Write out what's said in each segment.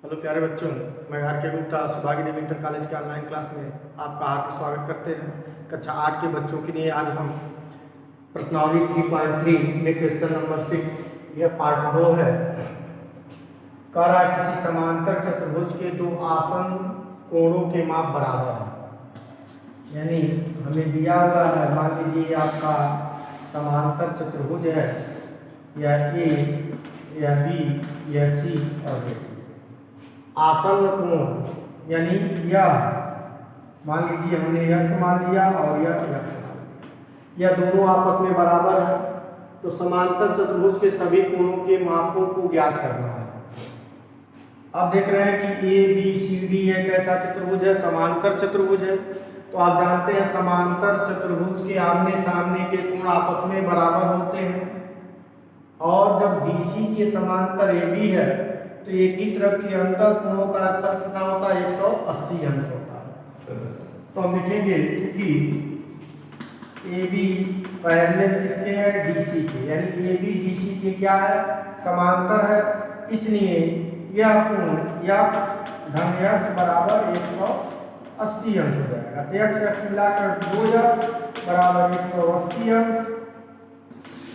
Hello प्यारे बच्चों, मैं आर के गुप्ता सौभाग्य देवी इंटर कॉलेज के ऑनलाइन क्लास में आपका हार्दिक स्वागत करते हैं। कक्षा 8 के बच्चों के लिए आज हम प्रश्नावली 3.3 में क्वेश्चन नंबर 6, यह पार्ट 2 है। कह रहा है किसी समांतर चतुर्भुज के दो आसन कोणों के माप बराबर है। यानी हमें दिया हुआ है, मान लीजिए आपका समांतर चतुर्भुज है, यह ए, यह बी, यह सी और यह आसन्न कोण, यानी यह मान लीजिए हमने x मान लिया और यह x मान लिया, यह दोनों आपस में बराबर है। तो समांतर चतुर्भुज के सभी कोणों के मापों को ज्ञात करना है। अब देख रहे हैं कि ए बी सी डी एक ऐसा चतुर्भुज है, समांतर चतुर्भुज है। तो आप जानते हैं समांतर चतुर्भुज के आमने सामने के कोण आपस में बराबर होते हैं। और जब BC के समांतर AB है तो एक ही तरफ के अंतर कोणों का फर्क कितना होता है? 180 अंश होता है। तो हम लिखेंगे चूंकि AB पैरेलल किसके है? DC के, यानी AB DC के क्या है? समांतर है। इसलिए यह कोण x धन x बराबर 180 अंश हो जाएगा। तो x मिलाकर 2x बराबर 180 अंश।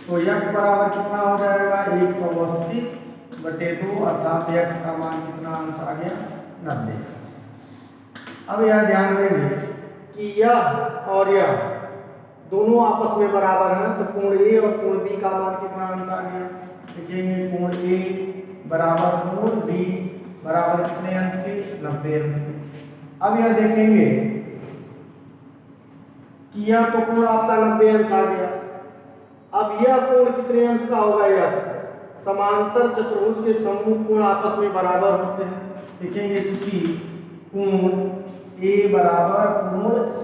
तो x बराबर कितना हो जाएगा? 180/2, अर्थात x का मान कितना अंश आ गया? 90। अब यह ध्यान देंगे कि यह और यह दोनों आपस में बराबर हैं। तो कोण A और कोण B का मान कितना अंश आ गया? लिखेंगे कोण A बराबर कोण B बराबर कितने अंश के? 90 अंश के। अब यह देखेंगे कि यह तो कोण आपका 90 अंश आ गया। अब यह कोण कितने अंश का होगा? यह समांतर चतुर्भुज के सम्मुख कोण आपस में बराबर होते हैं। लिखेंगे चूंकि कोण A बराबर कोण C,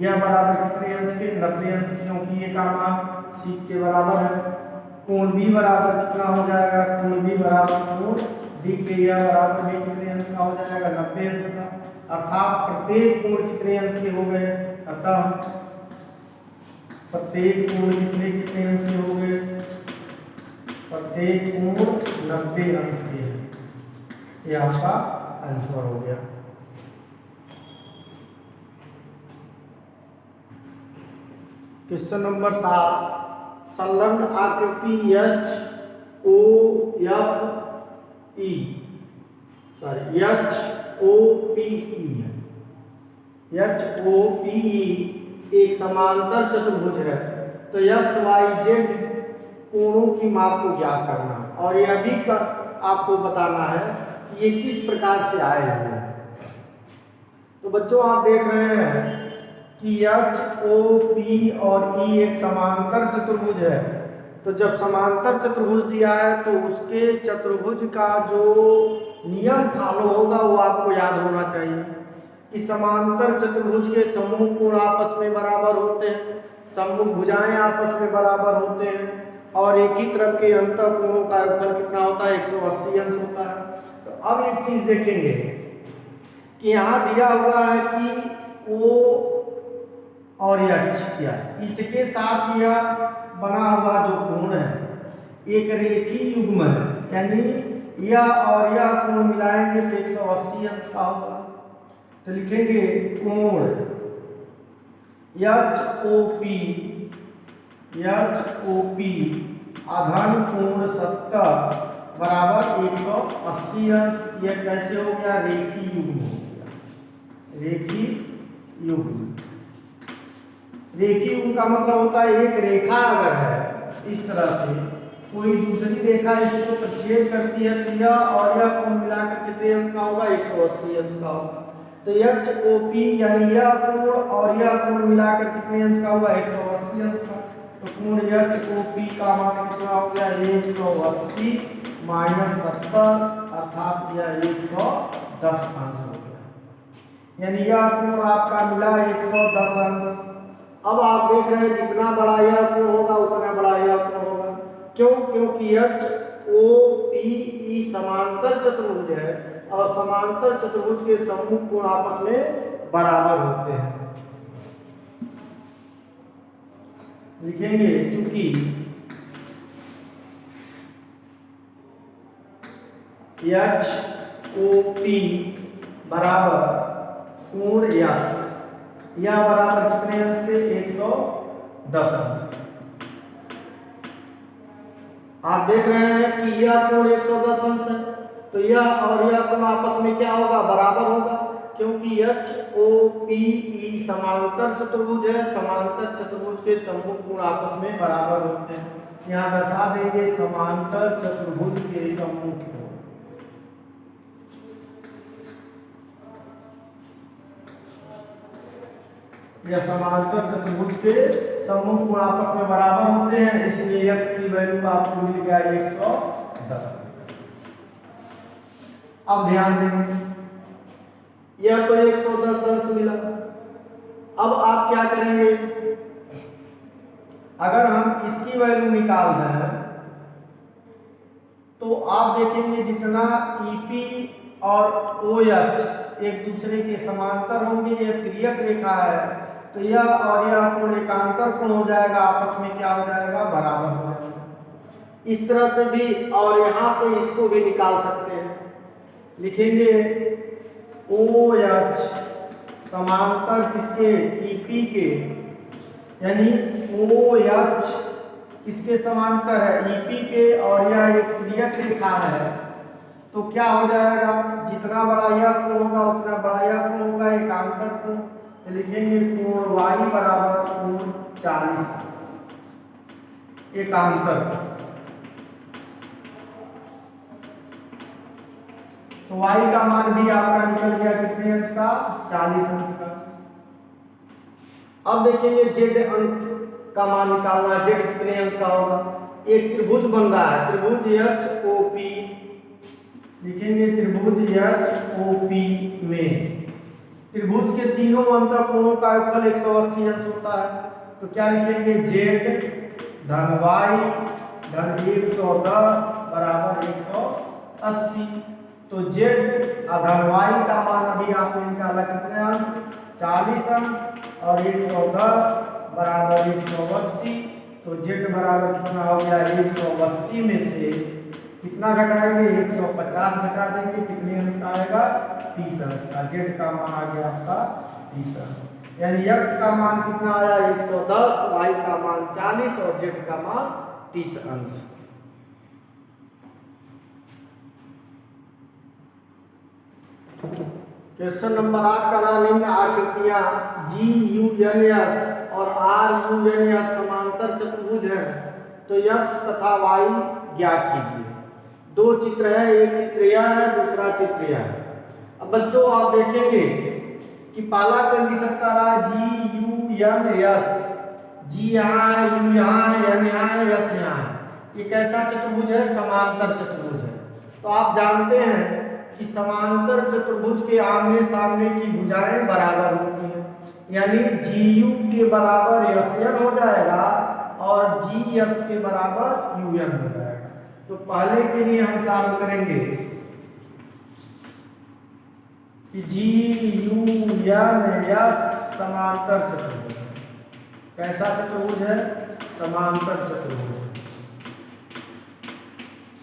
यह बराबर कितने अंश के? 90 अंश, क्योंकि A का मान C के बराबर है। कोण B बराबर कितना हो जाएगा? कोण B बराबर कोण D के, यह बराबर B कितने अंश का हो जाएगा? 90 अंश का। अर्थात प्रत्येक कोण कितने अंश के हो गए? अतः प्रत्येक कोण कितने कितने अंश के हो गए? प्रत्येक कोण 90 अंश के है। ये आपका आंसर हो गया। क्वेश्चन नंबर 7, संलग्न आकृति HOPE है। HOPE एक समांतर चतुर्भुज है। तो x y z कोणों की माप को ज्ञात करना, और यह भी आपको बताना है कि ये किस प्रकार से आए हुए हैं। तो बच्चों आप देख रहे हैं कि HOP और E एक समांतर चतुर्भुज है। तो जब समांतर चतुर्भुज दिया है तो उसके चतुर्भुज का जो नियम फॉलो होगा वो आपको याद होना चाहिए कि समांतर चतुर्भुज के सम्मुख कोण आपस में बराबर होते हैं, सम्मुख भुजाएं आपस में बराबर होते हैं, और एक ही तरफ के अंतर कोणों का योगफल कितना होता है? 180 अंश होता है। तो अब एक चीज देखेंगे कि यहाँ दिया हुआ है कि O और H क्या है, इसके साथ यह बना हुआ जो कोण है एक रेखीय युग्म है, यानी यह और यह कोण मिलाएंगे तो 180 अंश का होगा। तो लिखेंगे कोण HOP आघन कोण 70 बराबर 180 अंश। यह कैसे हो गया? रेखीय युग्म हो गया। रेखीय युग्म, रेखीय युग्म का मतलब होता है एक रेखा अगर है इस तरह से, कोई दूसरी रेखा इसको प्रच्छेद करती है तो यह और यह कोण मिलाकर कितने अंश का होगा? 180 अंश का होगा। तो HOP यानी यह कोण और यह कोण मिलाकर कितने अंश का होगा? 180 अंश का। तो कोण HOP का मान कितना हो गया? 180 माइनस 70, अर्थात यह 110 अंश हो गया। यानी यह कोण आपका मिला 110 अंश। अब आप देख रहे हैं जितना बड़ा यह कोण होगा उतना बड़ा यह कोण होगा। क्यों? क्योंकि HOPE समांतर चतुर्भुज है और समांतर चतुर्भुज के सम्मुख कोण आपस में बराबर होते हैं। लिखेंगे चूंकि HOP OP बराबर कोण x, यह बराबर कितने अंश के 110 अंश। आप देख रहे हैं कि यह कोण 110 अंश है, तो यह और यह कोण आपस में क्या होगा, बराबर होगा, क्योंकि HOPE समांतर चतुर्भुज है। समांतर चतुर्भुज के सम्मुख कोण आपस में बराबर होते हैं। यहाँ दर्शा देंगे समांतर चतुर्भुज के सम्मुख कोण। यह समांतर चतुर्भुज के सम्मुख कोण आपस में बराबर होते हैं, इसलिए x की वैल्यू आपको मिल गया 110। अब ध्यान देंगे, यह तो 110 अंश मिला। अब आप क्या करेंगे, अगर हम इसकी वैल्यू निकाल रहे हैं तो आप देखेंगे जितना EP और OH एक दूसरे के समांतर होंगे, यह त्रियक रेखा है, तो यह और यह कोण एकांतर कोण हो जाएगा, आपस में क्या हो जाएगा, बराबर हो जाएगा। इस तरह से भी, और यहां से इसको भी निकाल सकते हैं। लिखेंगे OH समांतर किसके, EP के, यानी OH किसके समांतर है, EP के, और यह एक त्रियक रेखा है, तो क्या हो जाएगा, जितना बड़ा यह कोण होगा उतना बड़ा यह कोण होगा, एकांतर कोण। तो लिखेंगे कोण Y बराबर कोण 40 एकांतर। तो Y का मान भी आपका निकल गया कितने अंश का, 40 अंश का। अब देखेंगे Z अंश का मान निकालना है, Z कितने अंश का होगा। एक त्रिभुज बन रहा है, त्रिभुज HOP, लिखेंगे त्रिभुज HOP में त्रिभुज के तीनों अंतर कोणों का योगफल 180 अंश होता है, तो क्या लिखेंगे, Z धन Y धन 110 बराबर 180। तो Z धन Y का मान अभी आपने निकाला कितने अंश, 40 अंश, और 110 बराबर 180। तो Z बराबर कितना हो गया, 180 में से कितना घटाएंगे, 150 घटा देंगे, कितने अंश का आएगा, 30 अंश का। Z का मान आ गया आपका 30 अंश, यानी x का मान कितना आया, 110, y का मान 40 और z का मान 30 अंश। क्वेश्चन नंबर 8 का नाम, निम्न आकृतियां GUNS और RUNS समांतर चतुर्भुज है, तो x तथा y ज्ञात कीजिए। दो चित्र है, एक चित्र यह है, दूसरा चित्र यह है। अब बच्चों आप देखेंगे कि पहला कंडीशन का रहा है GUNS, G यहाँ है, U यहाँ है, N यहाँ है, S यहाँ है। ये कैसा चतुर्भुज है, समांतर चतुर्भुज है। तो आप जानते हैं कि समांतर चतुर्भुज के आमने सामने की भुजाएं बराबर होती हैं, यानी GU के बराबर SN हो जाएगा और GS के बराबर UN हो जाएगा। तो पहले के लिए हम सॉल्व करेंगे कि GUNS समांतर चतुर्भुज, कैसा चतुर्भुज है, समांतर चतुर्भुज।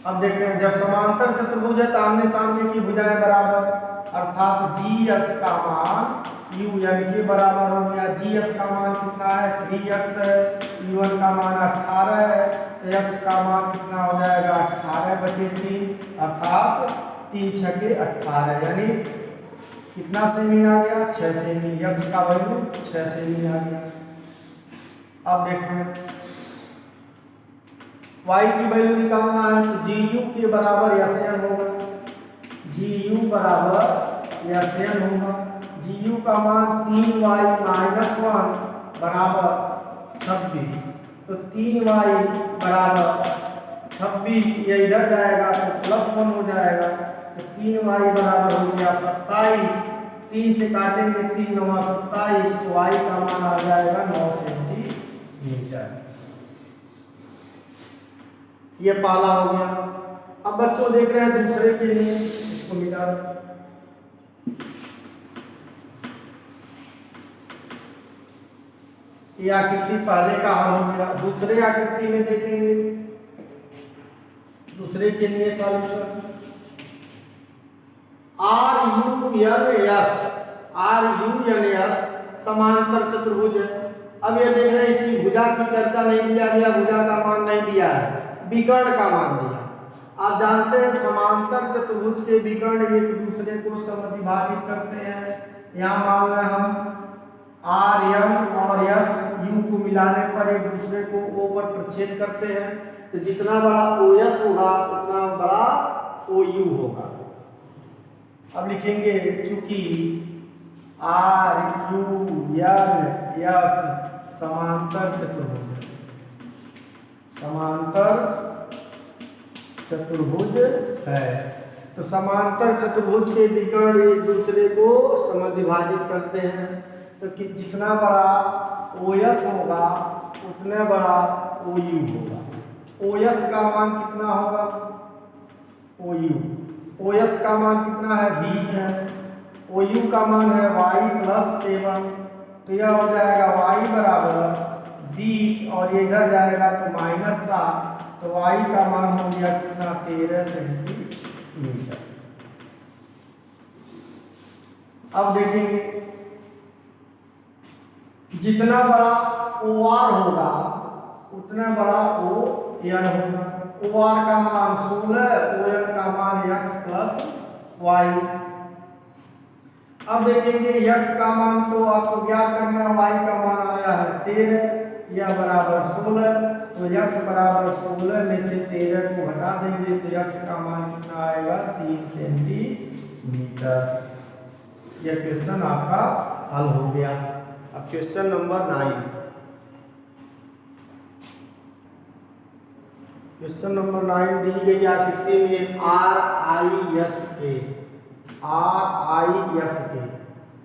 अब देखें, जब समांतर चतुर्भुज है तो आमने सामने की भुजाएं बराबर, अर्थात GS का मान UN के बराबर हो गया। GS का मान कितना है, 3x है, UN का मान 18 है, तो x का मान कितना हो जाएगा, 18/3, अर्थात 3 छके 18, यानी कितना सेमी आ गया, 6 सेमी। x का वैल्यू 6 सेमी आ गया। अब देखें y की वैल्यू निकालना है, तो GU के बराबर SN होगा, GU बराबर SN होगा। GU का मान 3y-1 बराबर 26, तो 3y बराबर 26, ये इधर जाएगा तो +1 हो जाएगा, तो 3y बराबर हो गया 27। 3 से काटेंगे 3 × 9 = 27, तो y का मान आ जाएगा 9 सेंटीमीटर। ये पहला हो गया। अब बच्चों देख रहे हैं दूसरे के लिए, इसको मिटा दें। ये आकृति पहले का हल हो गया। दूसरे आकृति में देखेंगे, दूसरे के लिए सॉल्यूशन। RUNS समांतर चतुर्भुज है। अब ये देख रहे हैं इसकी भुजा की चर्चा नहीं दिया गया, भुजा का मान नहीं दिया है, विकर्ण का मान दिया। आप जानते हैं समांतर चतुर्भुज के विकर्ण एक दूसरे को समद्विभाजित करते हैं। यहाँ मान लें हम RM और SU को मिलाने पर एक दूसरे को O पर प्रच्छेद करते हैं, तो जितना बड़ा OS होगा उतना बड़ा OU होगा। अब लिखेंगे चूंकि RUNS समांतर चतुर्भुज, समांतर चतुर्भुज है, तो समांतर चतुर्भुज के विकर्ण एक दूसरे को समद्विभाजित करते हैं, तो कि जितना बड़ा OS होगा उतना बड़ा OU होगा। OS का मान कितना होगा? OS का मान कितना है? 20 है। OU का मान है y+7, तो यह हो जाएगा y बराबर 20 और ये इधर जाएगा तो -7, तो y का मान हो गया कितना? 13 सेंटीमीटर। अब देखेंगे जितना बड़ा OR होगा उतना बड़ा ON होगा। OR का मान 16, ON का मान x+y। अब देखेंगे x का मान तो आपको ज्ञात करना, y का मान आया है 13, यह बराबर 16, तो x बराबर 16 में से 13 को हटा देंगे तो x का मान कितना आएगा? 3 सेंटीमीटर। यह क्वेश्चन आपका हल हो गया। अब क्वेश्चन नंबर 9। क्वेश्चन नंबर 9 दी गई आकृति में RIS के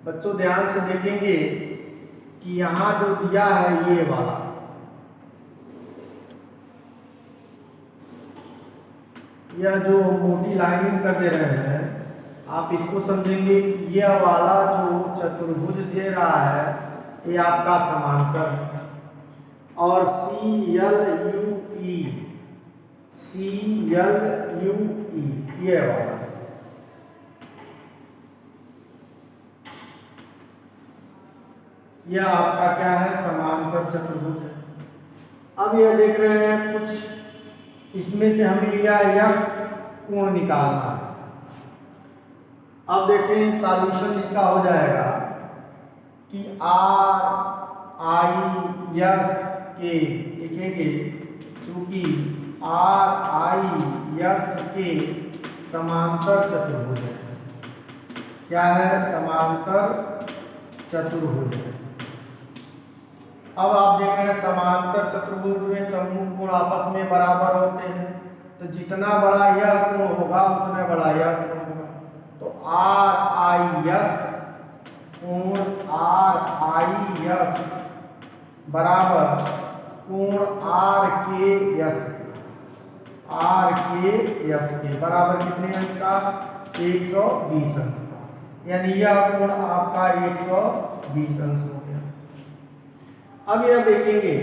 बच्चों ध्यान से देखेंगे कि यहाँ जो दिया है ये वाला, यह जो मोटी लाइनिंग कर दे रहे हैं आप इसको समझेंगे कि यह वाला जो चतुर्भुज दे रहा है ये आपका समांतर है, और CLUE ये वाला, यह आपका क्या है? समांतर चतुर्भुज है। अब यह देख रहे हैं कुछ इसमें से हमें यह x कोण निकालना है। अब देखें सॉल्यूशन इसका हो जाएगा कि RIS के लिखेंगे चूंकि RIS के समांतर चतुर्भुज है। क्या है? समांतर चतुर्भुज है। अब आप देख रहे हैं समांतर चतुर्भुज में समूह कोण आपस में बराबर होते हैं, तो जितना बड़ा यह कोण होगा उतना बड़ा यह कोण होगा। तो RIS कोण RIS बराबर कोण RKS के बराबर कितने अंश का? 120 अंश का, यानी यह कोण आपका 120 अंश हो गया। अब यह देखेंगे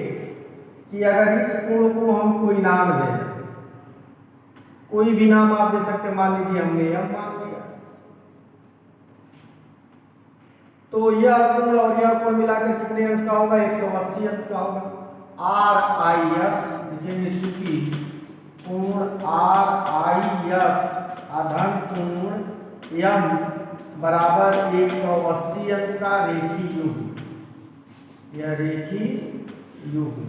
कि अगर इस कोण को हम कोई नाम दें, कोई भी नाम आप दे सकते, मान लीजिए हमने M मान लिया, तो यह कोण और यह कोण मिलाकर कितने अंश का होगा? 180 अंश का होगा। RIS लिखेंगे चूंकि कोण RIS आधान कोण M बराबर 180 अंश का रेखीय युग्म, यह रेखीय युग्म।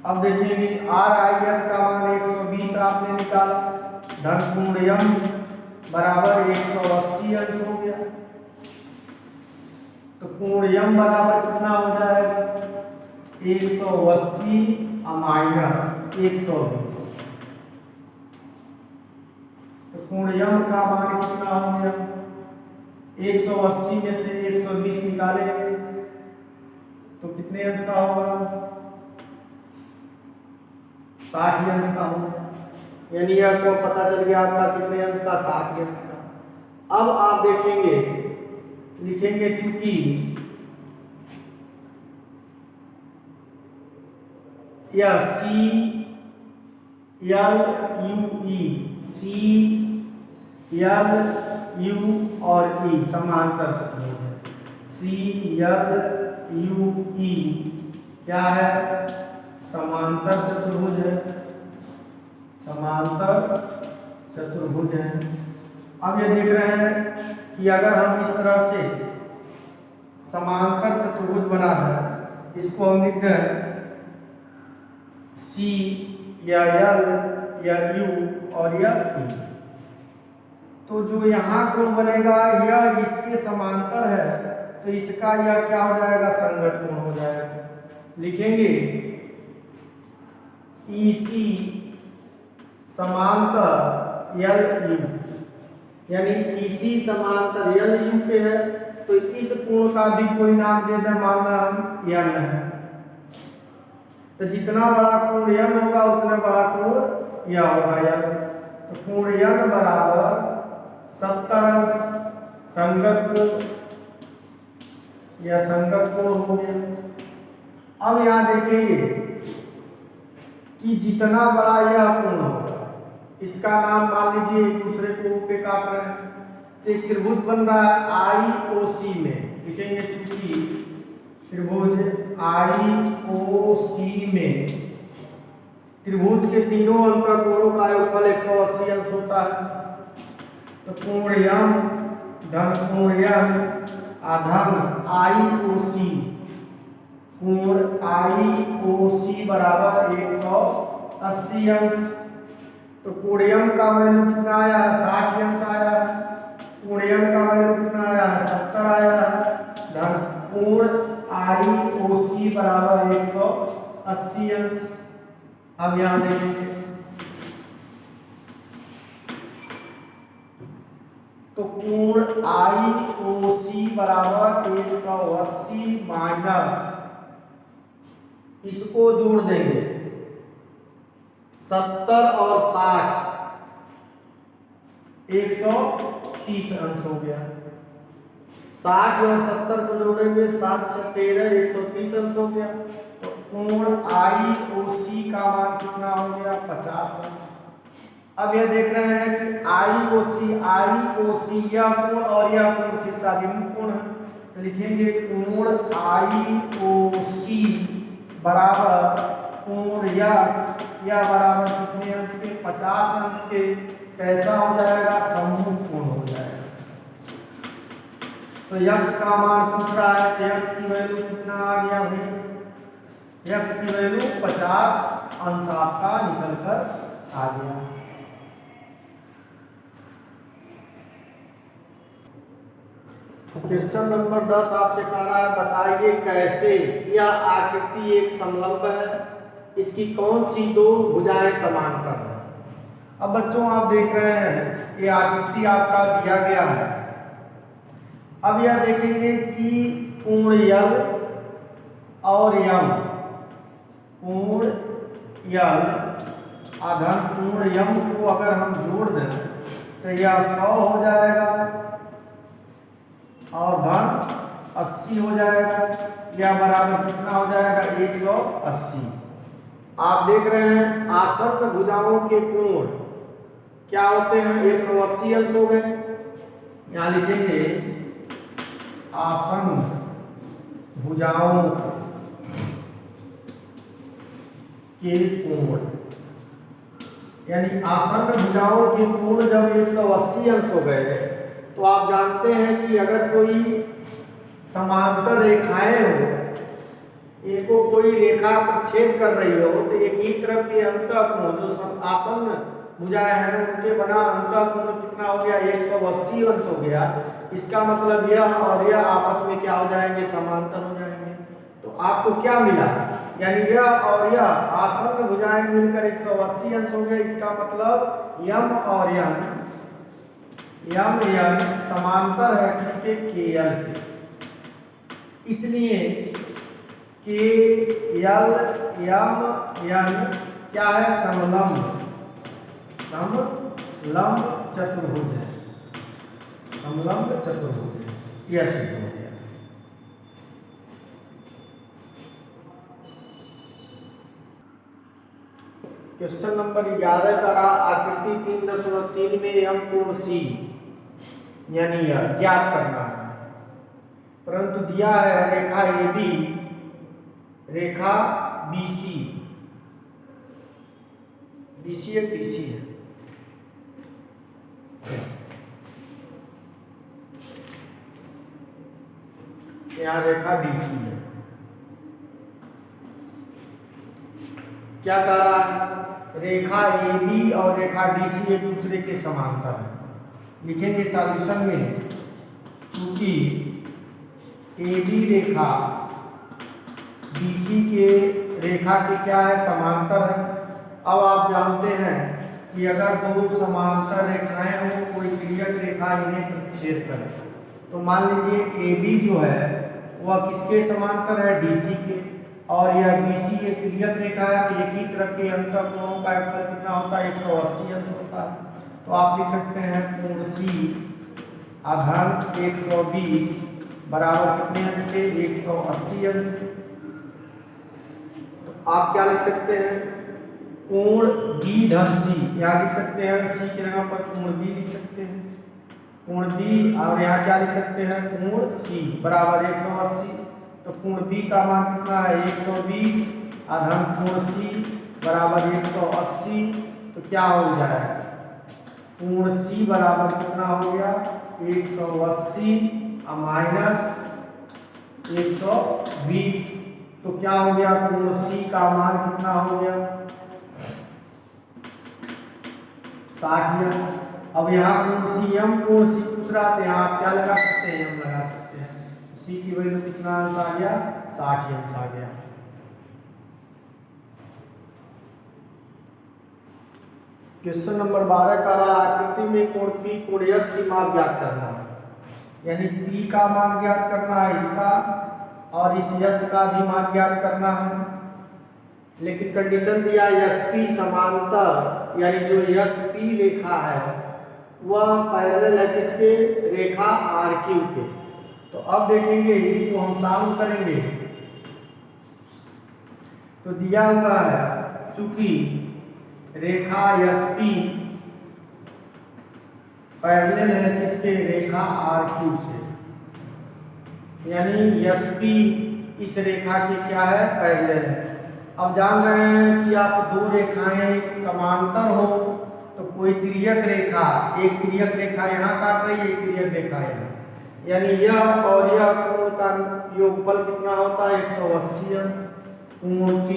अब देखेंगे RIS का मान 120 आपने निकाला, धन कोण M बराबर 180 अंश हो गया, तो कोण M बराबर कितना हो जाएगा? 180 माइनस 120, तो कोण M का मान कितना हो गया? 180 में से 120 निकालेंगे तो कितने अंश का होगा? 60 अंश का होगा, यानी आपको पता चल गया आपका कितने अंश का? 60 अंश का। अब आप देखेंगे लिखेंगे चूंकि यह CLUE सी एल यू और ई समांतर चतुर्भुज है। सी एल यू ई क्या है? समांतर चतुर्भुज है। समांतर चतुर्भुज है। अब ये देख रहे हैं कि अगर हम इस तरह से समांतर चतुर्भुज बना दें, इसको हम लिखते हैं सी या एल या यू और या ई, तो जो यहाँ कोण बनेगा यह इसके समांतर है, तो इसका यह क्या हो जाएगा? संगत कोण हो जाएगा। लिखेंगे ईसी समांतर एल यू, यानी ईसी समांतर एल यू के है, तो इस कोण का भी कोई नाम दे दें, मानना हम एन है। तो जितना बड़ा कोण एन होगा उतना बड़ा कोण यह होगा एन। तो कोण एन बराबर 70 संगत कोण या संगत कोण हो गया। अब यहाँ देखेंगे कि जितना बड़ा यह कोण होगा, इसका नाम मान लीजिए, एक दूसरे को पे काट रहे हैं, तो एक त्रिभुज बन रहा है आईओसी में। लिखेंगे चूंकि त्रिभुज आईओसी में त्रिभुज के तीनों अंतर कोणों का योगफल 180 अंश होता है, तो कोण यम धन कोण यम आधन आईओसी, कोण आईओसी बराबर 180 अंश। तो कोण यम का वैल्यू कितना आया है? 60 अंश आया है। कोण यम का वैल्यू कितना आया है? 70 आया है। धन कोण आईओसी बराबर 180 अंश। अब यहाँ देखेंगे तो कोण आईओसी बराबर 180 माइनस, इसको जोड़ देंगे 70 और 60, 130 अंश हो गया। 60 और 70 को जोड़ेंगे 7 6 13, 130 अंश हो गया। तो कोण आईओसी का मान कितना हो गया? 50 अंश। अब यह देख रहे हैं कि आईओसी यह कोण और यह कोण शीर्षाभिमुख कोण है, तो लिखेंगे कोण आईओसी बराबर कोण यह बराबर कितने अंश के? 50 अंश के। कैसा हो जाएगा? सम्मुख कोण हो जाएगा। तो यक्स का मान पूछ रहा है, तो यक्स की वैल्यू कितना आ गया भाई? यक्स की वैल्यू 50 अंश आपका निकल कर आ गया। क्वेश्चन नंबर 10 आपसे कह रहा है, बताइए कैसे यह आकृति एक समलंब है, इसकी कौन सी दो भुजाएं समांतर हैं। अब बच्चों आप देख रहे हैं ये आकृति आपका दिया गया है। अब यह देखेंगे कि कोण यल और यम, कोण यल आधन कोण यम को अगर हम जोड़ दें तो यह 100 हो जाएगा और धन 80 हो जाएगा। यह बराबर कितना हो जाएगा? 180। आप देख रहे हैं आसन्न भुजाओं के कोण क्या होते हैं? 180 अंश हो गए। यहाँ लिखेंगे आसन्न भुजाओं के कोण, यानी आसन्न भुजाओं के कोण जब 180 अंश हो गए, तो आप जानते हैं कि अगर कोई समांतर रेखाएं हो, इनको कोई रेखा प्रच्छेद कर रही हो, तो एक ही तरफ के अंतःकोण जो आसन्न भुजाएं हैं उनके बना अंतःकोण कितना हो गया? 180 अंश हो गया। इसका मतलब यह और यह आपस में क्या हो जाएंगे? समांतर हो जाएंगे। तो आपको क्या मिला? यानी यह और यह आसन्न भुजाएं मिलकर 180 अंश हो गए। इसका मतलब यम और यम समांतर है किसके? केएल के। इसलिए के यल यम यन क्या है? समलंब चतुर्भुज है। समलंब चतुर्भुज है, यह सिद्ध हो गया। क्वेश्चन नंबर 11 का रहा आकृति 3.3 में यम कोण सी यानी यह ज्ञात करना है, परंतु दिया है रेखा AB रेखा BC, BC एक DC है, यहाँ रेखा DC है। क्या कह रहा है? रेखा AB और रेखा DC एक दूसरे के समांतर है। लिखेंगे सॉल्यूशन में, चूंकि AB रेखा BC के रेखा के क्या है? समांतर है। अब आप जानते हैं कि अगर दो समांतर रेखाएं हो, कोई तिर्यक रेखा इन्हें प्रतिच्छेद करे, तो मान लीजिए AB जो है वह किसके समांतर है? DC के, और यह BC एक तिर्यक रेखा है, तो एक ही तरफ के अंतर कोणों का योगफल कितना होता है? 180 अंश होता है। तो आप लिख सकते हैं कोण C आधान 120 बराबर कितने अंश के? 180 अंश के। तो आप क्या लिख सकते हैं? कोण B धन C, यहाँ लिख सकते हैं C की जगह पर कोण B लिख सकते हैं, कोण B, और यहाँ क्या लिख सकते हैं? कोण C बराबर 180। तो कोण B का मान कितना है? 120 आधान कोण C बराबर 180। तो क्या हो जाएगा? कोण C बराबर कितना हो गया? 180 माइनस 120। तो क्या हो गया? कोण C का मान कितना हो गया? 60 अंश। अब यहाँ कोण C यम कोण C पूछ रहा था, यहाँ आप क्या लगा सकते हैं? यम लगा सकते हैं। C की वैल्यू कितना अंश आ गया? 60 अंश आ गया। क्वेश्चन नंबर 12 का रहा आकृति में कोण P कोण S की मान ज्ञात करना है, यानी P का मान ज्ञात करना है इसका, और इस S का भी मान ज्ञात करना है। लेकिन कंडीशन दिया SP समांतर, यानी जो SP रेखा है वह पैरेलल है किसके? रेखा RQ के। तो अब देखेंगे इसको हम सॉल्व करेंगे। तो दिया हुआ है चूंकि रेखा SP पैरेलल है किसके? रेखा RQ के, यानी SP इस रेखा के क्या है? पैरेलल है। अब जान रहे हैं कि आप दो रेखाएं समांतर हो तो कोई तिर्यक रेखा, एक तिर्यक रेखा यहाँ काट रही है, एक तिर्यक रेखा यहाँ, यानी यह और यह कोण का योगफल कितना होता है? 180 अंश। कोण P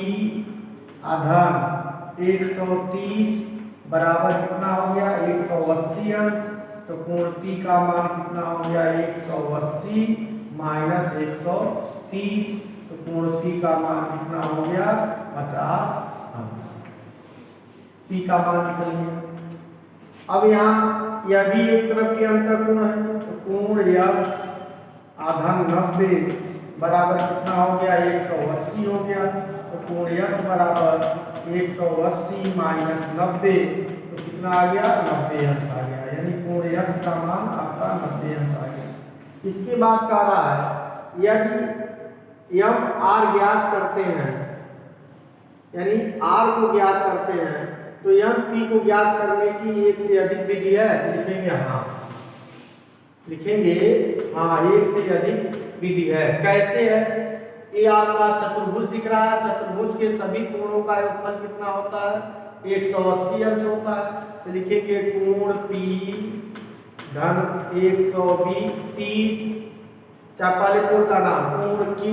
आधान 130 बराबर कितना हो गया? 180 अंश। तो कोण P का मान कितना हो गया? 180 माइनस 130। तो कोण P का मान कितना हो गया? 50 अंश। P का मान निकल गया। अब यहाँ यह भी एक तरफ के अंतर कोण है, तो कोण S आधान 90 बराबर कितना हो गया? 180 हो गया। तो कोण S बराबर 180 माइनस 90, तो कितना आ गया? 90 अंश आ गया, यानी कोण S का मान आपका 90 अंश आ गया। इसके बाद कह रहा है यदि यम R ज्ञात करते हैं, यानी R को ज्ञात करते हैं, तो यम P को ज्ञात करने की एक से अधिक विधि है। लिखेंगे हाँ, लिखेंगे हाँ, एक से अधिक विधि है। कैसे है? ये आपका चतुर्भुज दिख रहा है, चतुर्भुज के सभी कोणों का योगफल कितना होता है? 180 अंश होता है। तो लिखेंगे कोण P धन 120 चाहे पहले कोण का नाम, कोण Q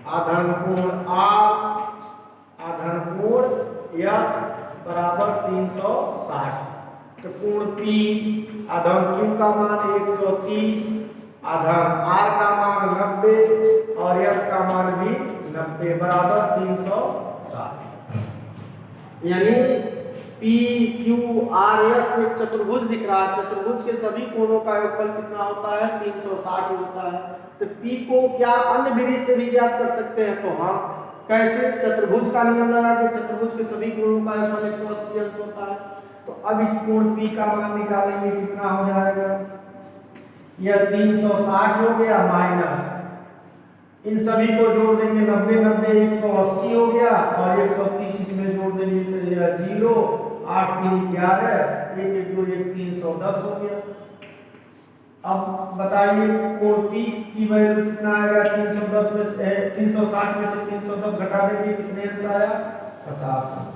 आधान कोण R आधान कोण S बराबर 360। तो कोण P आधान Q का मान 130, आधान R का मान 90 और S का मान भी 90 बराबर 360। यानी PQRS एक चतुर्भुज दिख रहा है, चतुर्भुज के सभी कोणों का योगफल कितना होता है? 360 होता है। तो P को क्या अन्य विधि से भी ज्ञात कर सकते हैं? तो हाँ, कैसे? चतुर्भुज का नियम लगा के चतुर्भुज के सभी कोणों का योगफल 180 अंश होता है। तो अब इस कोण P का मान निकालेंगे, कितना हो जाएगा? यह 360 हो गया माइनस इन सभी को जोड़ देंगे 90 90 180 हो गया और 130 इसमें जोड़ देंगे तो 3 11, 1 1 2 1 310 हो गया। अब बताइए कोण P की वैल्यू कितना आएगा? 310 में से 360 में से 310 घटा देंगे, कितने अंश आया? 50 अंश।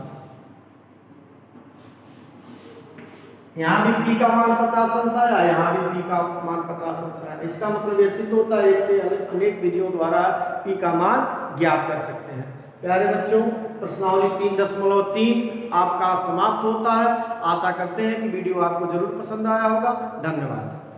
यहाँ भी P का मान 50 अंश आया, यहाँ भी P का मान 50 अंश आया। इसका मतलब ये सिद्ध होता है एक से अनेक विधियों द्वारा P का मान ज्ञात कर सकते हैं। प्यारे बच्चों, प्रश्नावली 3.3 आपका समाप्त होता है। आशा करते हैं कि वीडियो आपको जरूर पसंद आया होगा। धन्यवाद।